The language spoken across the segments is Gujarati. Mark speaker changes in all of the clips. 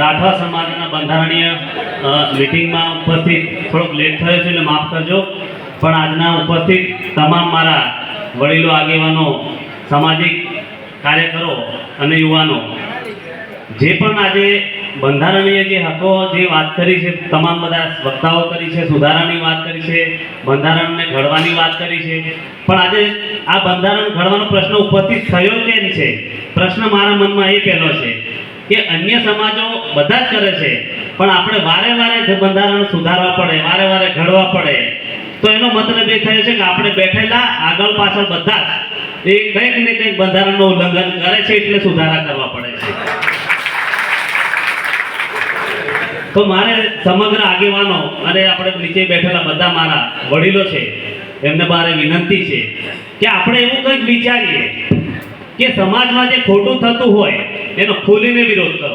Speaker 1: રાઠવા સમાજના બંધારણીય મીટિંગમાં ઉપસ્થિત થોડોક લેટ થયો છે એટલે માફ કરજો, પણ આજના ઉપસ્થિત તમામ મારા વડીલો, આગેવાનો, સામાજિક કાર્યકરો અને યુવાનો જે પણ આજે બંધારણીય જે હકો જે વાત કરી છે, તમામ બધા વક્તાઓ કરી છે, સુધારાની વાત કરી છે, બંધારણને ઘડવાની વાત કરી છે, પણ આજે આ બંધારણ ઘડવાનો પ્રશ્ન ઉપસ્થિત થયો કેમ છે? પ્રશ્ન મારા મનમાં એ પહેલો છે કે અન્ય સમાજો બધા જ કરે છે, પણ આપણે વારે વારે બંધારણ સુધારવા પડે, વારે વારે ઘડવા પડે, તો એનો મતલબ એ થયો છે કે આપણે બેઠેલા આગળ પાછળ બધા જ એ કંઈક ને કંઈક બંધારણનું ઉલ્લંઘન કરે છે, એટલે સુધારા કરવા પડે છે. તો મારે સમગ્ર આગેવાનો અને આપણે નીચે બેઠેલા બધા મારા વડીલો છે એમને મારે વિનંતી છે કે આપણે એવું કંઈક વિચારીએ કે સમાજમાં જે ખોટું થતું હોય એનો ખુલીને વિરોધ કરો.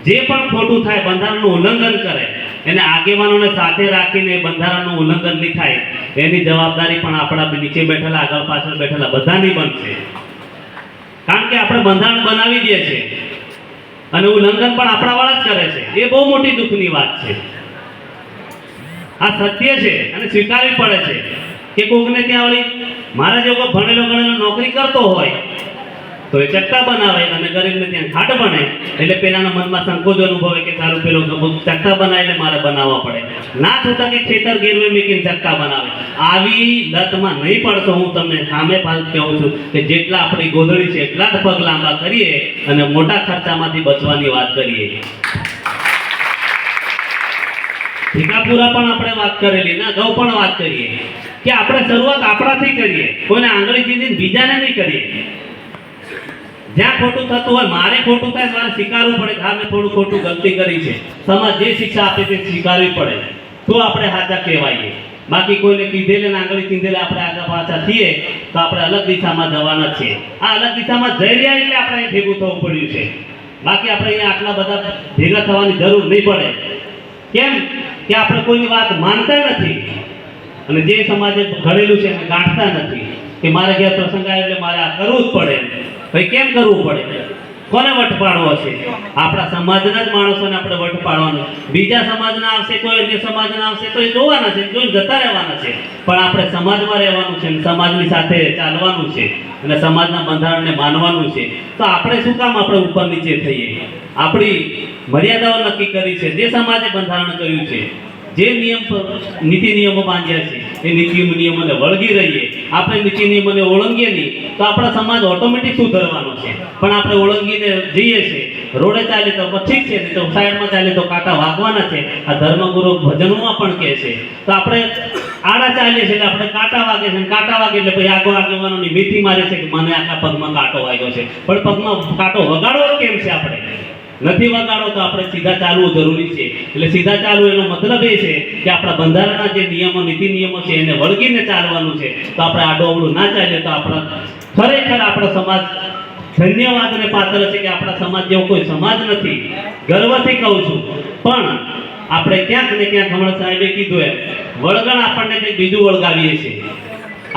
Speaker 1: જે પણ ખોટું થાય, બંધારણનું ઉલ્લંઘન કરે, એને આગેવાનોને સાથે રાખીને બંધારણનું ઉલ્લંઘન નહીં થાય એની જવાબદારી પણ આપણા નીચે બેઠેલા, આગળ પાછળ બેઠેલા બધાની બનશે. કારણ કે આપણે બંધારણ બનાવી દઈએ છીએ અને ઉલ્લંઘન પણ આપણા વાળા જ કરે છે. એ બહુ મોટી દુઃખની વાત છે. આ સત્ય છે અને સ્વીકારવી પડે છે કે કોકને ત્યાં વળી મારા જેવો ભણેલો ગણેલો નોકરી કરતો હોય તો એ ચક્કા બનાવે અને ગરીબને ત્યાં ઘાટ બને, એટલે પેલાના મનમાં સંકોચ અનુભવે કે સારું પેલો ચક્કા બનાવે એટલે મારે બનાવવા પડે. ના થતા કે ખેતર ગેરવે મૂકીને ચક્કા બનાવે. આવી લતમાં નહીં પડશો. હું તમને સામે કહું છું કે જેટલા આપણી ગોધડી છે એટલા જ પગ લાંબા કરીએ અને મોટા ખર્ચામાંથી બચવાની વાત કરીએ. ભીખાપુરા પણ આપણે વાત કરેલી, ના અગાઉ પણ વાત કરીએ કે આપણે શરૂઆત આપણાથી કરીએ, કોઈને આંગળી ચીંધીને બીજાને નહીં કરીએ. જ્યાં ખોટું થતું હોય, મારે ખોટું થાય મારે સ્વીકારવું પડે કે હા મેં થોડું ખોટું ગલતી કરી છે. સમાજ જે શિક્ષા આપે તે સ્વીકારવી પડે, તો આપણે સાચા કહેવાઈએ. બાકી કોઈને કીધેલે ને આંગળી ચીંધેલે આપણે આગળ પાછા થઈએ તો આપણે અલગ દિશામાં જવાના છે. આ અલગ દિશામાં જઈ રહ્યા એટલે આપણે ભેગું થવું પડ્યું છે. બાકી આપણે અહીંયા આટલા બધા ભેગા થવાની જરૂર નહીં પડે. કેમ કે આપણે કોઈની વાત માનતા નથી અને જે સમાજે ઘડેલું છે એને ગાંઠતા નથી કે મારે ઘેર પ્રસંગ આવે એટલે મારે આ કરવું જ પડે. ભાઈ કેમ કરવું પડે? કોને વટ પાડવો છે? આપણા સમાજના જ માણસોને આપણે વટ પાડવાનું. બીજા સમાજના આવશે, કોઈ અન્ય સમાજના આવશે તો એ જોવાના છે, જોઈને જતા રહેવાના છે. પણ આપણે સમાજમાં રહેવાનું છે, સમાજની સાથે ચાલવાનું છે અને સમાજના બંધારણને માનવાનું છે. તો આપણે શું કામ આપણે ઉપર નીચે થઈએ? આપણી મર્યાદાઓ નક્કી કરી છે. જે સમાજે બંધારણ કર્યું છે, જે નિયમ નીતિ નિયમો બાંધ્યા છે એ નીતિ નિયમોને વળગી રહીએ. આપણે નીતિ નિયમોને ઓળંગીએ નહીં તો આપણા સમાજ ઓટોમેટિક સુધરવાનો છે. પણ આપણે ઓળંગીને જઈએ છીએ, રોડે ચાલે તો ઠીક છે, તો સાઈડમાં ચાલે તો કાંટા વાગવાના છે. આ ધર્મગુરુ ભજનોમાં પણ કહે છે. તો આપણે આડા ચાલીએ છીએ એટલે આપણે કાંટા વાગે છે, કાંટા વાગે એટલે પછી આગેવાનોની મીઠી મારે છે કે મને આખા પગમાં કાંટો વાગ્યો છે. પણ પગમાં કાંટો વગાડવો કેમ છે? આપણે નથી વગાડો તો આપણે સીધા ચાલવું જરૂરી છે. એટલે સીધા ચાલવું એનો મતલબ એ છે કે આપણા બંધારણના જે નિયમો, નીતિ નિયમો છે એને વળગીને ચાલવાનું છે. તો આપણે આડો અવળું ના ચાલીએ તો આપણા ખરેખર આપણો સમાજ ધન્યવાદને પાત્ર છે કે આપણા સમાજ જેવો કોઈ સમાજ નથી. ગર્વથી કહું છું. પણ આપણે ક્યાંક ને ક્યાંક હમણાં સાહેબે કીધું એમ વળગણ આપણને કંઈક બીજું વળગાવીએ છીએ.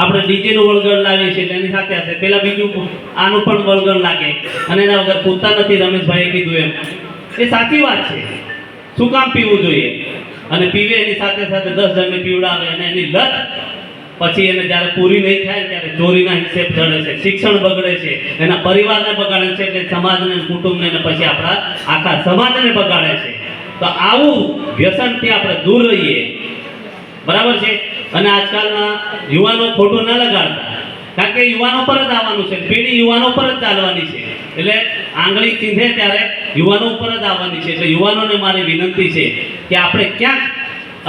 Speaker 1: આપણે ડીજેનું વળગણ લાવીએ છીએ એટલે એની સાથે સાથે પેલા બીજું આનું પણ વળગણ લાગે અને એના વગર પૂરતા નથી. રમેશભાઈએ કીધું એમ એ સાચી વાત છે. શું કામ પીવું જોઈએ? અને પીવે એની સાથે સાથે 10 જણને પીવડાવે અને એની લત પછી એને જ્યારે પૂરી નહીં થાય ત્યારે ચોરીના હિસ્સે ચડે છે, શિક્ષણ બગડે છે, એના પરિવારને બગાડે છે, એટલે સમાજને, કુટુંબને ને પછી આપણા આખા સમાજને બગાડે છે. તો આવું વ્યસનથી આપણે દૂર રહીએ. બરાબર છે? અને આજકાલના યુવાનો ખોટું ના લગાડતા, કારણ કે યુવાનો પર જ આવવાનું છે. પેઢી યુવાનો પર જ ચાલવાની છે. એટલે આંગળી ચીંધે ત્યારે યુવાનો ઉપર જ આવવાની છે. એટલે યુવાનોને મારી વિનંતી છે કે આપણે ક્યાંક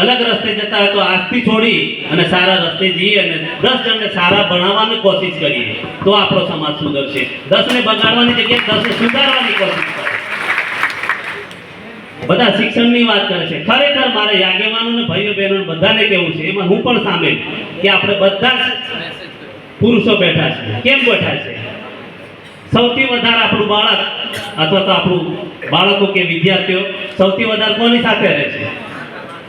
Speaker 1: અલગ રસ્તે જતા હોય તો આજથી છોડી અને સારા રસ્તે જઈએ અને 10 જણને સારા બનાવવાની કોશિશ કરીએ તો આપણો સમાજ સુધરશે. 10 ને બગાડવાની જગ્યાએ 10 ને સુધારવાની કોશિશ કરે. બધા શિક્ષણની વાત કરે છે. ખરેખર મારે આગેવાનોને, ભાઈઓ બહેનો બધાને કહેવું છે, એમાં હું પણ સામેલ, કે આપણે બધા જ પુરુષો બેઠા છે. કેમ બેઠા છે? સૌથી વધારે આપણું બાળક અથવા તો આપણું બાળકો કે વિદ્યાર્થીઓ સૌથી વધારે કોની સાથે રહે છે?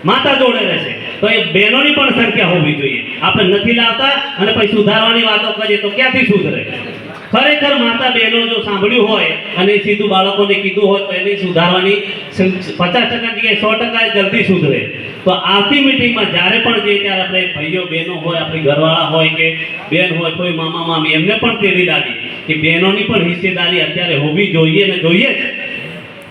Speaker 1: માતા જોડે રહે છે. તો એ બહેનોની પણ સંખ્યા હોવી જોઈએ. આપણે નથી લાવતા અને પછી સુધારવાની વાતો કરીએ તો ક્યાંથી સુધરે? ખરેખર માતા બહેનો જો સાંભળ્યું હોય અને સીધું બાળકોને કીધું હોય તો એની સુધારવાની 50% જગ્યાએ 100% જલ્દી સુધરે. તો આવતી મીટિંગમાં જ્યારે પણ જે ત્યારે આપણે ભાઈઓ બહેનો હોય, આપણી ઘરવાળા હોય કે બેન હોય, કોઈ મામા મામી, એમને પણ તેડી લાવી કે બહેનોની પણ હિસ્સેદારી અત્યારે હોવી જોઈએ ને જોઈએ જ,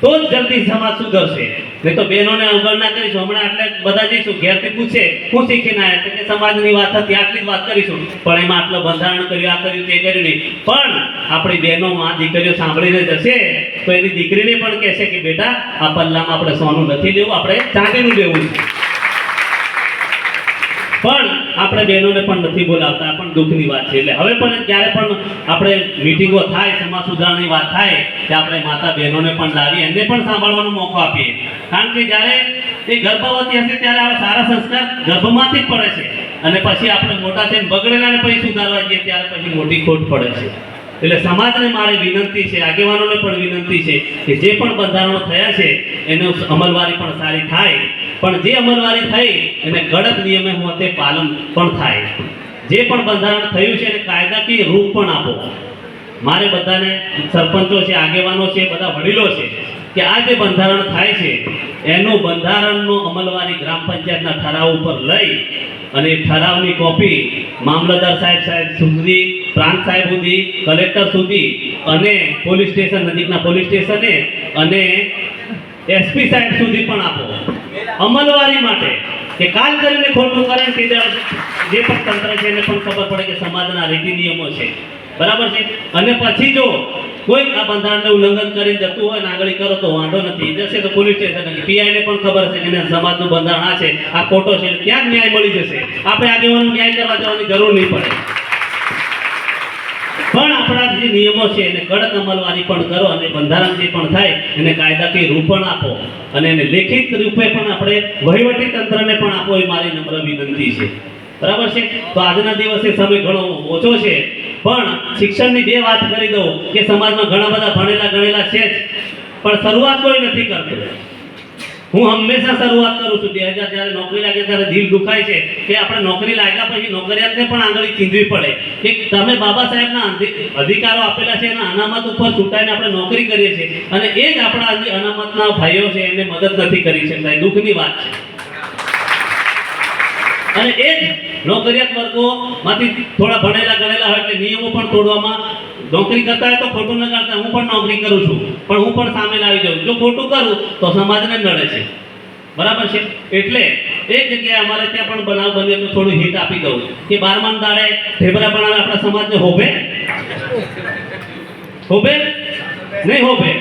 Speaker 1: તો જ જલ્દી સમાજ સુધરશે. નહીં તો બહેનોને અવગણના કરીશું. હમણાં એટલે બધા જઈશું, ઘેરથી પૂછે હું શીખીને આવ્યા, તો કે સમાજની વાત હતી, આટલી જ વાત કરીશું, પણ એમાં આટલું બંધારણ કર્યું, આ કર્યું, તે કર્યું નહીં. પણ આપણી બહેનો માં દીકરીઓ સાંભળીને જશે તો એની દીકરીને પણ કહેશે કે બેટા, આ પલ્લામાં આપણે સોનું નથી લેવું, આપણે ચાંદીનું લેવું છે. પણ આપણે બહેનોને પણ નથી બોલાવતા, પણ દુઃખની વાત છે. એટલે હવે પણ જ્યારે પણ આપણે મીટિંગો થાય, સમાજ સુધારણાની વાત થાય, કે આપણે માતા બહેનોને પણ લાવી, એમને પણ સાંભળવાનો મોકો આપીએ. કારણ કે જ્યારે એ ગર્ભવતી હશે ત્યારે આવા સારા સંસ્કાર ગર્ભમાંથી જ પડે છે, અને પછી આપણે મોટા થઈને બગડેલાને પછી સુધારવા જઈએ ત્યારે પછી મોટી ખોટ પડે છે. એટલે સમાજને મારે વિનંતી છે, આગેવાનોને પણ વિનંતી છે કે જે પણ બંધારણો થયા છે એનો અમલવારી પણ સારી થાય, પણ જે અમલવારી થઈ એને કડક નિયમે હોતે પાલન પણ થાય. જે પણ બંધારણ થયું છે એને કાયદાકીય રૂપ પણ આપો. મારે બધાને, સરપંચો છે, આગેવાનો છે, બધા વડીલો છે, કે આ જે બંધારણ થાય છે એનું બંધારણનો અમલવારી ગ્રામ પંચાયતના ઠરાવ ઉપર લઈ અને ઠરાવની કોપી મામલતદાર સાહેબ સુધી, પ્રાંત સાહેબ સુધી, કલેક્ટર સુધી અને પોલીસ સ્ટેશન, નજીકના પોલીસ સ્ટેશને અને એસપી સાહેબ સુધી પણ આપો અમલવારી માટે, કે કાલ કરીને ખોટું કરે કે જે પણ તંત્ર છે એને પણ ખબર પડે કે સમાજના રીતિ નિયમો છે, બરાબર છે. અને પછી જો કોઈ આ બંધારણને ઉલ્લંઘન કરીને જતું હોય ને આગળ કરો તો વાંધો નથી, જશે તો પોલીસ સ્ટેશન, પીઆઈને પણ ખબર છે કે સમાજનું બંધારણ આ છે, આ ખોટો છે, ત્યાં જ ન્યાય મળી જશે. આપણે આગેવાનો ન્યાય કરવા જવાની જરૂર નહીં પડે. પણ આપણા જે નિયમો છે એને કડક અમલવારી પણ કરો, અને બંધારણ જે પણ થાય એને કાયદાકીય રૂપ પણ આપો, અને એને લેખિત રૂપે પણ આપણે વહીવટી તંત્રને પણ આપો, એ મારી નમ્ર વિનંતી છે. બરાબર છે. તો આજના દિવસે સમય ઘણો ઓછો છે, પણ શિક્ષણની બે વાત કરી દઉં કે સમાજમાં ઘણા બધા ભણેલા ગણેલા છે જ, પણ શરૂઆત કોઈ નથી કરતું. હું હંમેશા શરૂઆત કરું છું. 2000 જ્યારે નોકરી લાગે ત્યારે દિલ દુખાય છે કે આપણે નોકરી લાગ્યા પછી નોકરિયાતને પણ આંગળી ચીંધવી પડે કે તમે બાબા સાહેબના અધિકારો આપેલા છે એના અનામત ઉપર છૂટાઈને આપણે નોકરી કરીએ છીએ, અને એ જ આપણા અનામતના ભાઈઓ છે એને મદદ નથી કરી શકતા. દુઃખની વાત છે. અને એ જ નોકરિયાત વર્ગોમાંથી થોડા ભણેલા ગણેલા હોય એટલે નિયમો પણ તોડવામાં, નોકરી કરતા હોય તો ખોટું ન કરતા, હું પણ નોકરી કરું છું પણ હું પણ સામેલ આવી જાઉં, જો ખોટું કરું તો સમાજને નડે છે, બરાબર છે. એટલે એક જગ્યાએ અમારે ત્યાં પણ બનાવ બન્યો તો થોડું હિટ આપી દઉં કે 12મા દાડે ઢેબરા બનાવે આપણા સમાજને હોભે નહીં હોભે.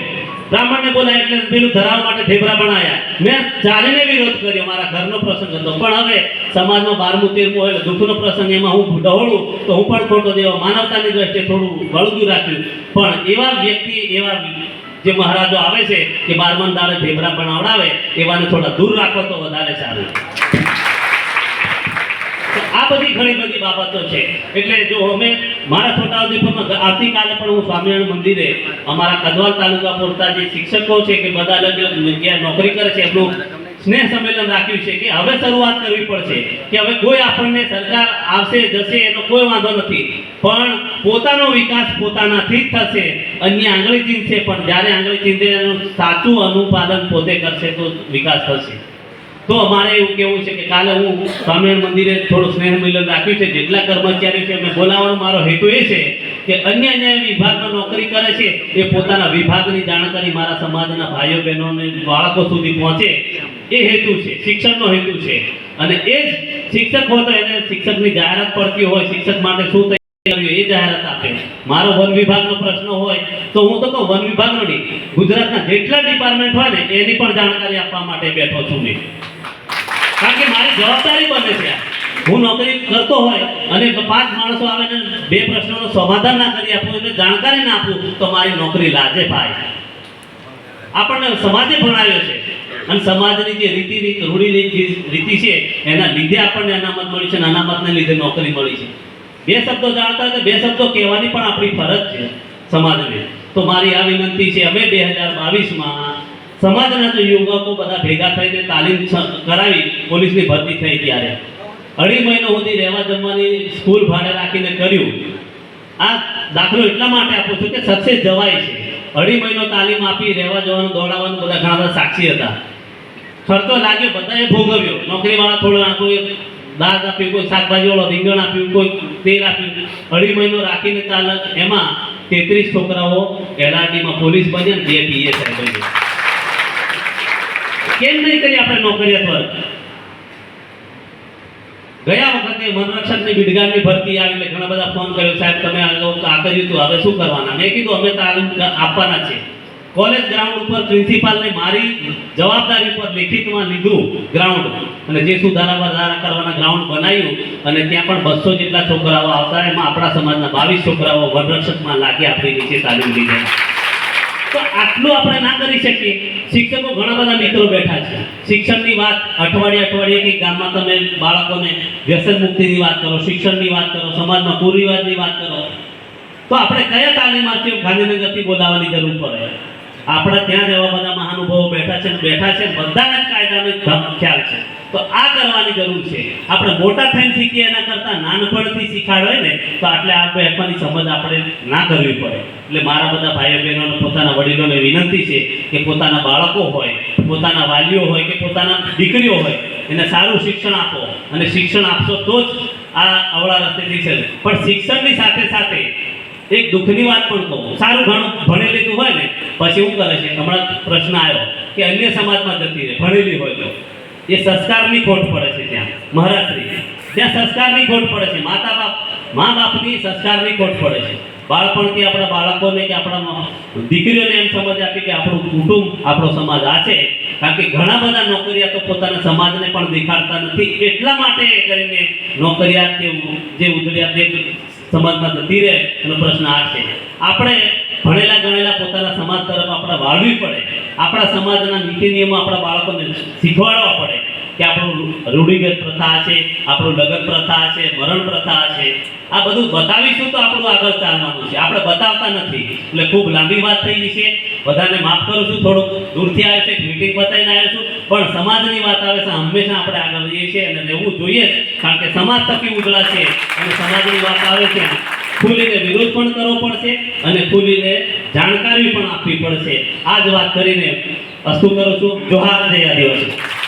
Speaker 1: બ્રાહ્મણને બોલાય એટલે પેલું ધરાવવા માટે ઢેબરા બનાવ્યા. મેં ચાલીને વિરોધ કર્યો, મારા ઘરનો પ્રસંગ હતો, પણ હવે સમાજમાં 12મું 13મું હોય એટલે દુઃખનો પ્રસંગ, એમાં હું ડહોળું તો હું પણ ખોટો દેવા, માનવતાની દ્રષ્ટિએ થોડું વળગું રાખ્યું. પણ એવા વ્યક્તિ, એવા જે મહારાજો આવે છે કે 12મા દાડે ઢેબરા બનાવડાવે, એવાને થોડા દૂર રાખો તો વધારે સારું. આ બધી ઘણી બધી બાબતો છે. એટલે જો અમે મારા છોટાઉદેપુરમાં આવતીકાલે પણ હું સ્વામિનારાયણ મંદિરે અમારા કદવાલ તાલુકા પૂરતા જે શિક્ષકો છે કે બધા અલગ અલગ જગ્યાએ નોકરી કરે છે એમનું સ્નેહ સંમેલન રાખ્યું છે કે હવે શરૂઆત કરવી પડશે, કે હવે કોઈ આપણને સરકાર આવશે જશે એનો કોઈ વાંધો નથી, પણ પોતાનો વિકાસ પોતાનાથી જ થશે. અન્ય આંગળી ચીંધશે, પણ જ્યારે આંગળી ચીંધે એનું સાચું અનુપાલન પોતે કરશે તો વિકાસ થશે. તો અમારે એવું કેવું છે કે કાલે હું સ્વામિનારાયણ મંદિરે થોડું સ્નેહ મિલન રાખ્યું છે. જેટલા કર્મચારીઓ છે એમને બોલાવવાનો મારો હેતુ એ છે કે અન્ય વિભાગમાં નોકરી કરે છે એ પોતાના વિભાગની જાણકારી મારા સમાજના ભાઈઓ બહેનોને બાળકો સુધી પહોંચે, એ હેતુ છે, શિક્ષણનો હેતુ છે. અને એ જ શિક્ષક હોય તો એને શિક્ષકની જાહેરાત પડતી હોય, શિક્ષક માટે શું તૈયારી એ જાહેરાત આપે. મારો વન વિભાગનો પ્રશ્ન હોય તો હું તો વન વિભાગનો નહીં, ગુજરાતના જેટલા ડિપાર્ટમેન્ટ હોય ને એની પણ જાણકારી આપવા માટે બેઠો છું મેં. કારણ કે મારી જવાબદારી બને છે. હું નોકરી કરતો હોય અને 5 માણસો આવે ને 2 પ્રશ્નોનું સમાધાન ના કરી આપું, એટલે જાણકારી ના આપું તો મારી નોકરી લાજે ભાઈ. આપણને સમાજે ભણાવ્યો છે અને સમાજની જે રીતિ છે એના લીધે આપણને અનામત મળી છે, અને અનામતને લીધે નોકરી મળી છે. 2 શબ્દો જાણતા હોય તો 2 શબ્દો કહેવાની પણ આપણી ફરજ છે સમાજને. તો મારી આ વિનંતી છે. અમે 2022માં સમાજના જો યુવકો બધા ભેગા થઈને તાલીમ કરાવી, પોલીસની ભરતી થઈ ત્યારે 2.5 મહિના સુધી રહેવા જમવાની સ્કૂલ ભાડે રાખીને કર્યું. આ દાખલો એટલા માટે આપું છું કે સક્સેસ જવાય છે. 2.5 મહિનો તાલીમ આપી રહેવા જવાનું દોડાવવાનું બધા ઘણા બધા સાક્ષી હતા. ખર્ચો લાગ્યો, બધાએ ભોગવ્યો. નોકરીવાળા થોડું કોઈ દાળ આપ્યું, કોઈ શાકભાજી વાળો રીંગણ આપ્યું, કોઈ તેલ આપ્યું. 2.5 મહિનો રાખીને ચાલે એમાં 33 છોકરાઓ એલઆરટીમાં પોલીસ બન્યા, 2 પીએસઆઈ બન્યા. કેમ નહીં કરી આપણે નોકરિયાત વર્ગ? ગયા વખતે વનરક્ષકની બિડગામની ભરતી આવી એટલે ઘણા બધા ફોન કર્યો, સાહેબ તમે આ કર્યું હતું, હવે શું કરવાના? મેં કીધું અમે તાલીમ આપવાના છે. કોલેજ ગ્રાઉન્ડ ઉપર પ્રિન્સિપાલને મારી જવાબદારી પર લેખિતમાં લીધું ગ્રાઉન્ડ, અને જે સુધારા વધારા કરવાના ગ્રાઉન્ડ બનાવ્યું, અને ત્યાં પણ 200 જેટલા છોકરાઓ આવતા. એમાં આપણા સમાજના 22 છોકરાઓ વનરક્ષકમાં લાગી આપણી નીચે તાલીમ લીધી. તો આટલું આપણે ના કરી શકીએ? શિક્ષકો ઘણા બધા મિત્રો બેઠા છે. શિક્ષણની વાત અઠવાડિયે કે ગામમાં તમે બાળકોને વ્યસન મુક્તિની વાત કરો, શિક્ષણની વાત કરો, સમાજમાં કુરિવાજની વાત કરો, તો આપણે કયા તાલીમાર્થીઓ ગાંધીનગરથી બોલાવવાની જરૂર પડે? આપણે ત્યાં એવા બધા મહાનુભાવો બેઠા છે, બધાને જ કાયદાનો ખ્યાલ છે. તો આ કરવાની જરૂર છે. આપણે મોટા થઈને શીખીએ એના કરતાં નાનપણથી શીખાડે ને તો આટલે આ બેઠવાની સમજ આપણે ના કરવી પડે. એટલે મારા બધા ભાઈઓ બહેનોને, પોતાના વડીલોને વિનંતી છે કે પોતાના બાળકો હોય, પોતાના વાલીઓ હોય કે પોતાના દીકરીઓ હોય, એને સારું શિક્ષણ આપો. અને શિક્ષણ આપશો તો જ આ અવળા રસ્તેથી છે. પણ શિક્ષણની સાથે સાથે એક દુઃખની વાત પણ કહું. સારું ઘણું ભણી લીધું હોય ને પછી શું કરે છે? હમણાં પ્રશ્ન આવ્યો કે અન્ય સમાજમાં જતી રહે, ભણેલી હોય તો એ સંસ્કારની ખોટ પડે છે. ત્યાં મહારાષ્ટ્રી ત્યાં સંસ્કારની ખોટ પડે છે. મા બાપની સંસ્કારની ખોટ પડે છે. બાળપણથી આપણા બાળકોને કે આપણા દીકરીઓને એમ સમજ આપી કે આપણું કુટુંબ, આપણો સમાજ આ છે. કારણ કે ઘણા બધા નોકરિયાત તો પોતાના સમાજને પણ દેખાડતા નથી. એટલા માટે કરીને નોકરિયાત કે જે ઉજળિયાત જે સમાજમાં જતી રહે એનો પ્રશ્ન આ છે. આપણે ભણેલા ગણેલા પોતાના સમાજ તરફ આપણે વાળવી પડે. આપણા સમાજના નીતિ નિયમો આપણા બાળકોને શીખવાડવા પડે કે આપણું રૂઢિગત પ્રથા છે, આપણું લગ્ન પ્રથા છે, મરણ પ્રથા છે. આ બધું બતાવીશું તો આપણું આગળ ચાલવાનું છે. આપણે બતાવતા નથી એટલે ખૂબ લાંબી વાત થઈ ગઈ છે. બધાને માફ કરું છું, થોડુંક દૂરથી આવે છે, મીટિંગ બતાવીને આવ્યો છું, પણ સમાજની વાત આવે છે હંમેશા આપણે આગળ જઈએ છીએ અને રહેવું જોઈએ જ. કારણ કે સમાજ થકી ઉજળા છે અને સમાજની વાત આવે છે ખુલીને વિરોધ પણ કરવો પડશે અને ખુલીને જાણકારી પણ આપવી પડશે. આ જ વાત કરીને અસ્તુ કરું છું. જોહાર, જય આદિવાસી.